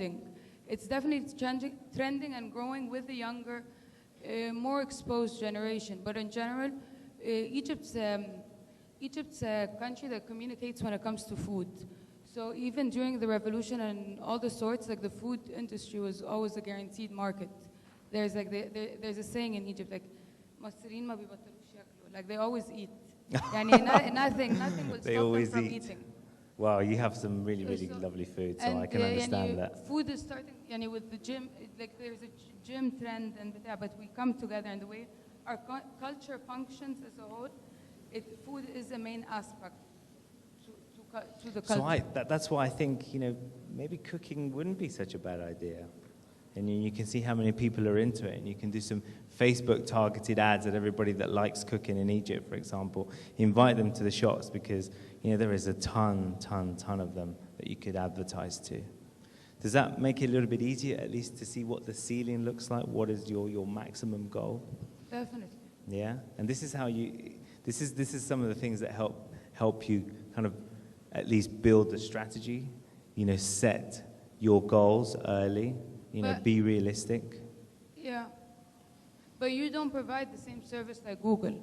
trending. It's definitely trending and growing with the younger, more exposed generation. But in general, Egypt's a country that communicates when it comes to food. So even during the revolution and all the sorts, like the food industry was always a guaranteed market. There's like there's a saying in Egypt, like "Masrin ma bibataloosh yaklu," like they always eat. Nothing will stop them from eating. Wow, you have some really lovely food, so I can understand that. Food is starting, with the gym, like there's a gym trend, but we come together, and the way our culture functions as a whole, food is a main aspect to the culture. So that's why I think, maybe cooking wouldn't be such a bad idea. And you can see how many people are into it, and you can do some Facebook targeted ads at everybody that likes cooking in Egypt, for example. Invite them to the shops because, there is a ton of them that you could advertise to. Does that make it a little bit easier, at least, to see what the ceiling looks like? What is your maximum goal? Definitely. Yeah, and this is how this is some of the things that help you kind of at least build the strategy. Set your goals early. Be realistic. Yeah. But you don't provide the same service like Google,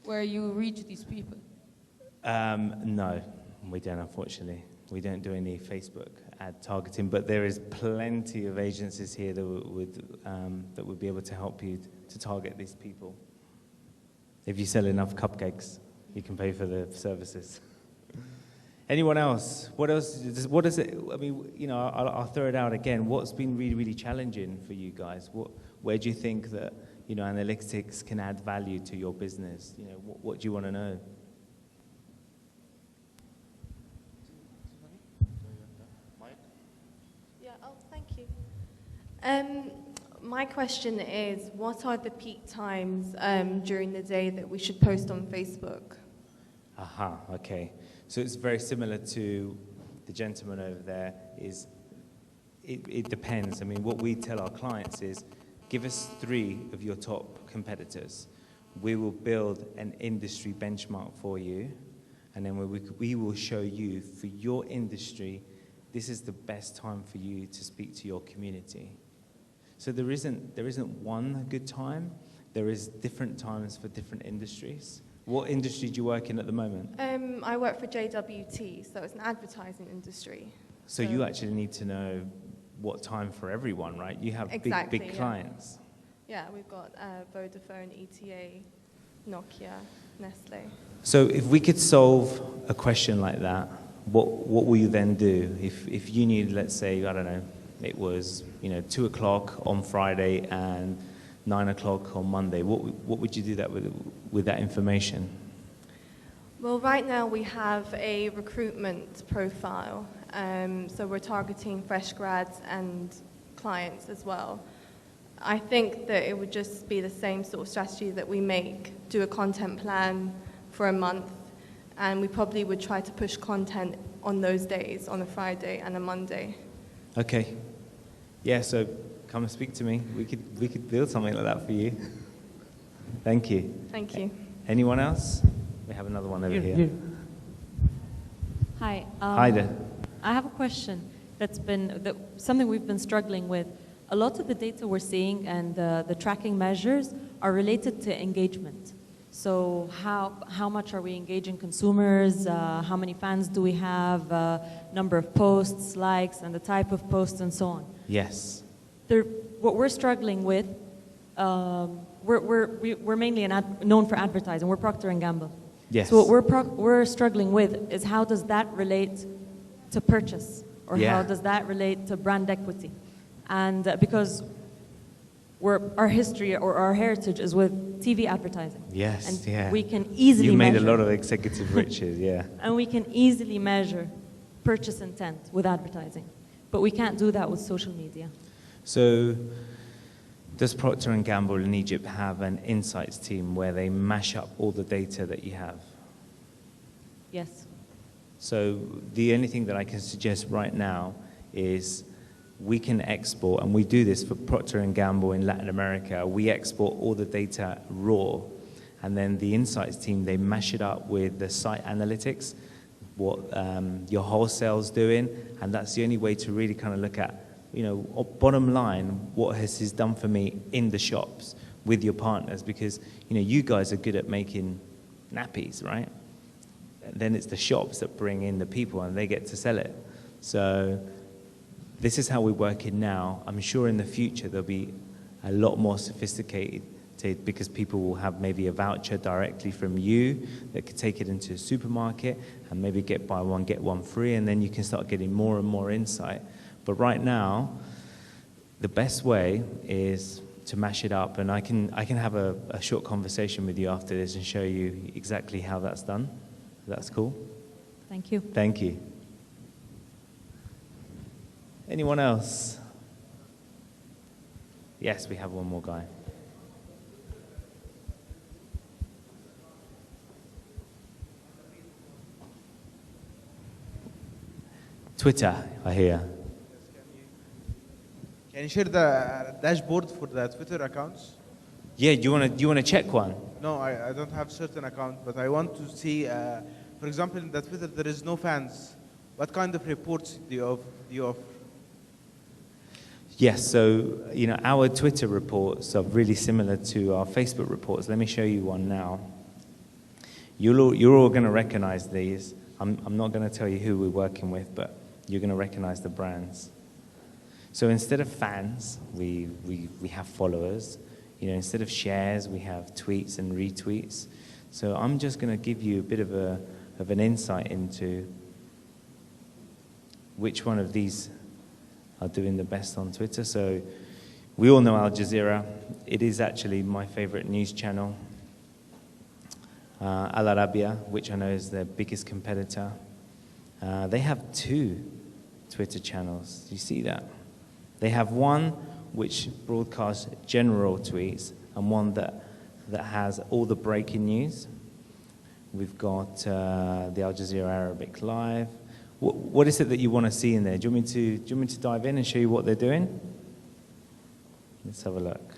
where you reach these people. No, we don't, unfortunately. We don't do any Facebook ad targeting, but there is plenty of agencies here that would be able to help you to target these people. If you sell enough cupcakes, you can pay for the services. Anyone else? What else? What is it? I mean, I'll throw it out again. What's been really challenging for you guys? Where do you think that analytics can add value to your business? What do you want to know? Yeah. Oh, thank you. My question is, what are the peak times during the day that we should post on Facebook? Aha. Okay. So it's very similar to the gentleman over there. It depends. I mean, what we tell our clients is, give us 3 of your top competitors. We will build an industry benchmark for you, and then we will show you, for your industry, this is the best time for you to speak to your community. So there isn't one good time. There is different times for different industries. What industry do you work in at the moment? I work for JWT, so it's an advertising industry. So you actually need to know what time for everyone, right? You have big clients. Yeah, we've got Vodafone, ETA, Nokia, Nestle. So if we could solve a question like that, what will you then do? If you need, let's say, I don't know, it was 2 o'clock on Friday and 9 o'clock on Monday, what would you do that with that information? Well, right now we have a recruitment profile, so we're targeting fresh grads and clients as well. I think that it would just be the same sort of strategy that we make, do a content plan for a month, and we probably would try to push content on those days, on a Friday and a Monday. Okay. Yeah, so come and speak to me. We could build something like that for you. Thank you. Thank you. Anyone else? We have another one over here. Hi. Hi there. I have a question that's something we've been struggling with. A lot of the data we're seeing and the tracking measures are related to engagement. So how much are we engaging consumers? How many fans do we have? Number of posts, likes, and the type of posts, and so on. Yes. What we're struggling with, we're mainly known for advertising. We're Procter & Gamble. Yes. So what we're struggling with is, how does that relate to purchase, or how does that relate to brand equity? And because our history or our heritage is with TV advertising. Yes, and we can easily You made measure, a lot of executive riches, yeah. And we can easily measure purchase intent with advertising. But we can't do that with social media. So does Procter & Gamble in Egypt have an insights team where they mash up all the data that you have? Yes. So the only thing that I can suggest right now is we can export, and we do this for Procter & Gamble in Latin America. We export all the data raw, and then the insights team, they mash it up with the site analytics, what your wholesale's doing, and that's the only way to really kind of look at, bottom line, what has this done for me in the shops with your partners, because, you guys are good at making nappies, right? And then it's the shops that bring in the people and they get to sell it. So this is how we work it now. I'm sure in the future there'll be a lot more sophisticated, because people will have maybe a voucher directly from you that could take it into a supermarket and maybe get buy one, get one free, and then you can start getting more and more insight. But right now, the best way is to mash it up, and I can have a short conversation with you after this and show you exactly how that's done. That's cool? Thank you. Thank you. Anyone else? Yes, we have one more guy. Twitter, I hear. Can you share the dashboard for the Twitter accounts? Yeah, you wanna check one? No, I don't have certain account, but I want to see, for example, in the Twitter there is no fans. What kind of reports do you offer? Yes, so our Twitter reports are really similar to our Facebook reports. Let me show you one now. You're all going to recognize these. I'm not going to tell you who we're working with, but you're going to recognize the brands. So instead of fans, we have followers. Instead of shares, we have tweets and retweets. So I'm just going to give you a bit of an insight into which one of these are doing the best on Twitter. So we all know Al Jazeera. It is actually my favorite news channel. Al Arabiya, which I know is their biggest competitor. They have 2 Twitter channels. Do you see that? They have one which broadcasts general tweets and one that has all the breaking news. We've got the Al Jazeera Arabic Live. What is it that you want to see in there? Do you want me to dive in and show you what they're doing? Let's have a look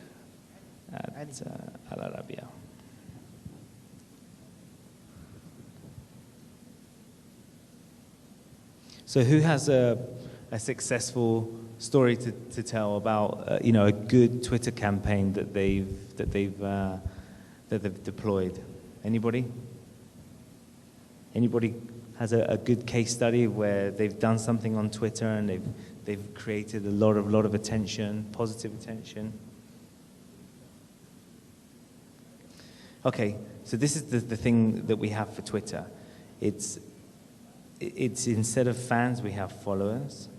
at Al Arabiya. So who has a successful story to tell about a good Twitter campaign that they've deployed? Anybody? Anybody has a good case study where they've done something on Twitter and they've created a lot of attention, positive attention? Okay, so this is the thing that we have for Twitter. It's instead of fans, we have followers.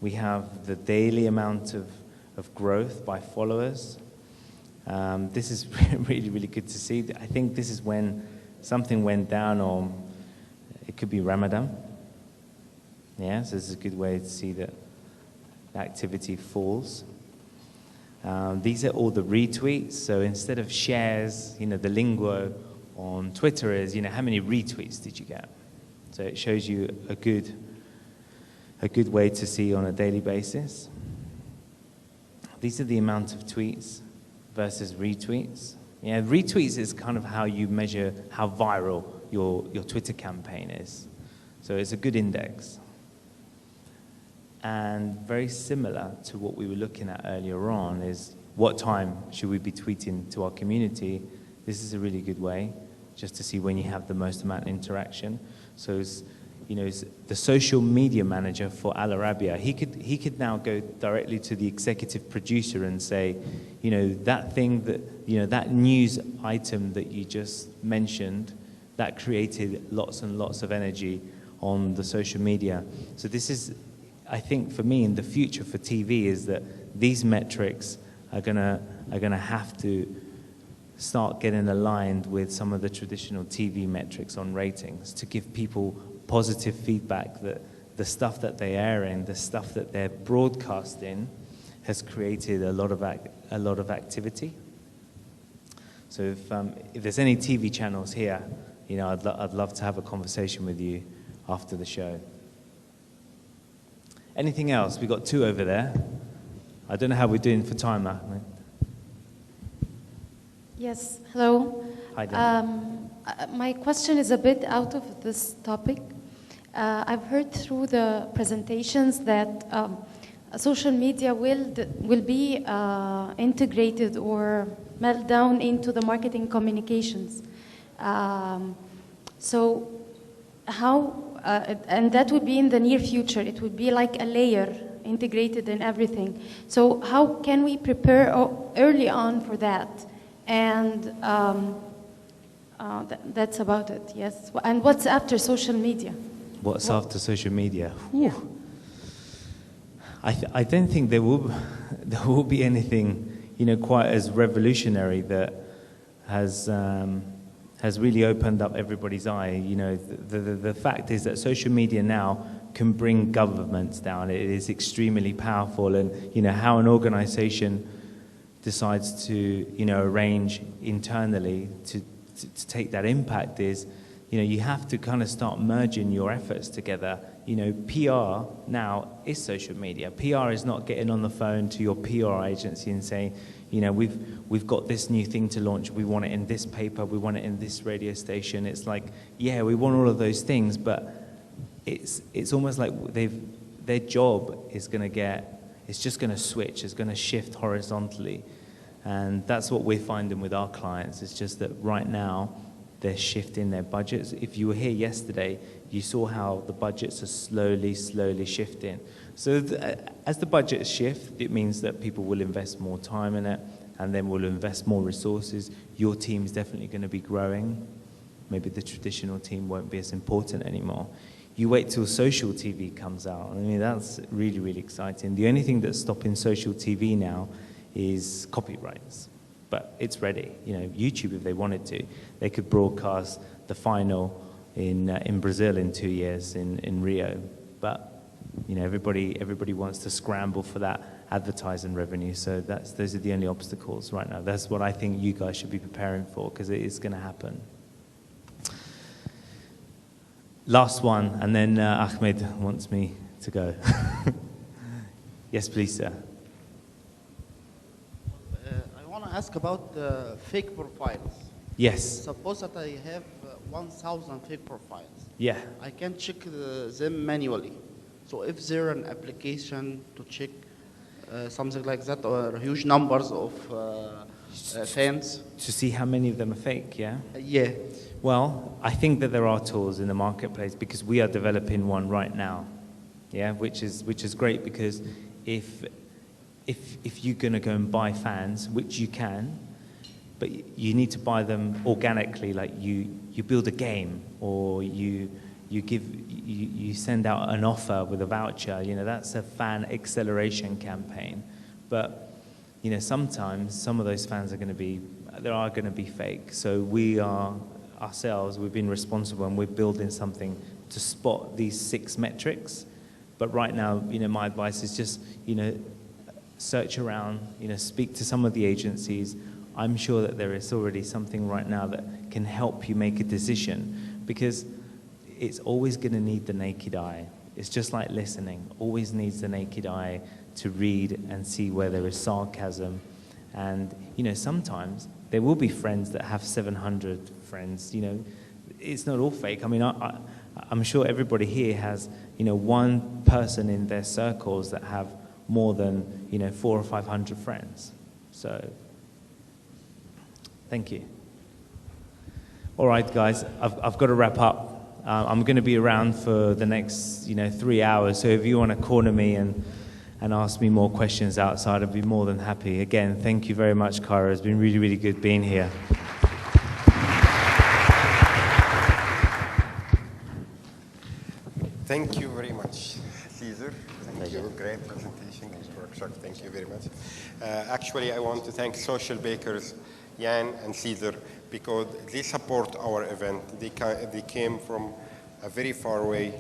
We have the daily amount of growth by followers. This is really, really good to see. I think this is when something went down, or it could be Ramadan. Yeah, so this is a good way to see that the activity falls. These are all the retweets. So instead of shares, the lingo on Twitter is, how many retweets did you get? So it shows you a good way to see on a daily basis. These are the amount of tweets versus retweets. Yeah, retweets is kind of how you measure how viral your Twitter campaign is. So it's a good index. And very similar to what we were looking at earlier on is what time should we be tweeting to our community. This is a really good way just to see when you have the most amount of interaction. So it's, it's the social media manager for Al Arabiya. He could now go directly to the executive producer and say, that thing that, that news item that you just mentioned, that created lots and lots of energy on the social media. So this is, I think for me in the future for TV, is that these metrics are gonna have to start getting aligned with some of the traditional TV metrics on ratings to give people positive feedback that the stuff that they're airing, the stuff that they're broadcasting, has created a lot of activity. So if there's any TV channels here, I'd love to have a conversation with you after the show. Anything else? We got 2 over there. I don't know how we're doing for time, Ahmed. Yes, hello. Hi, Dan. My question is a bit out of this topic. I've heard through the presentations that social media will be integrated or meld down into the marketing communications. So how, and that would be in the near future, it would be like a layer integrated in everything. So how can we prepare early on for that? And that's about it, yes. And what's after social media? What's after social media? Whew. I don't think there will be anything, quite as revolutionary that has really opened up everybody's eye. The fact is that social media now can bring governments down. It is extremely powerful, and how an organization decides to arrange internally to take that impact is, you have to kind of start merging your efforts together. PR now is social media. PR is not getting on the phone to your PR agency and saying, we've got this new thing to launch. We want it in this paper. We want it in this radio station. It's like, yeah, we want all of those things, but it's almost like their job is going to it's just going to switch. It's going to shift horizontally. And that's what we're finding with our clients. It's just that right now, they're shifting their budgets. If you were here yesterday, you saw how the budgets are slowly shifting. So as the budgets shift, it means that people will invest more time in it, and then will invest more resources. Your team's definitely going to be growing. Maybe the traditional team won't be as important anymore. You wait till social TV comes out. I mean, that's really, really exciting. The only thing that's stopping social TV now is copyrights. But it's ready. YouTube, if they wanted to, they could broadcast the final in Brazil in 2 years in Rio. But everybody wants to scramble for that advertising revenue. So those are the only obstacles right now. That's what I think you guys should be preparing for, because it is going to happen. Last one, and then Ahmed wants me to go. Yes, please, sir. Ask about fake profiles. Yes. Suppose that I have 1,000 fake profiles. Yeah. I can check them manually. So if there an application to check something like that, or huge numbers of fans. To see how many of them are fake, yeah? Yeah. Well, I think that there are tools in the marketplace, because we are developing one right now, yeah, which is great, because if you're going to go and buy fans, which you can, but you need to buy them organically, like you build a game, or you send out an offer with a voucher, that's a fan acceleration campaign. But, sometimes some of those fans are going to be fake. So we are, ourselves, we've been responsible, and we're building something to spot these 6 metrics. But right now, my advice is just, search around, speak to some of the agencies. I'm sure that there is already something right now that can help you make a decision, because it's always going to need the naked eye. It's just like listening, always needs the naked eye to read and see where there is sarcasm. And, sometimes there will be friends that have 700 friends. It's not all fake. I mean, I'm sure everybody here has, one person in their circles that have more than 400 or 500 friends. So thank you. All right, guys, I've got to wrap up. I'm going to be around for the next 3 hours, so if you want to corner me and ask me more questions outside, I'd be more than happy. Again, thank you very much, Cairo. It's been really, really good being here. Thank you very much, Cesar. Thank you. Great presentation, great workshop. Thank you very much. Actually, I want to thank Social Bakers, Jan and Cesar, because they support our event. They came from a very far way.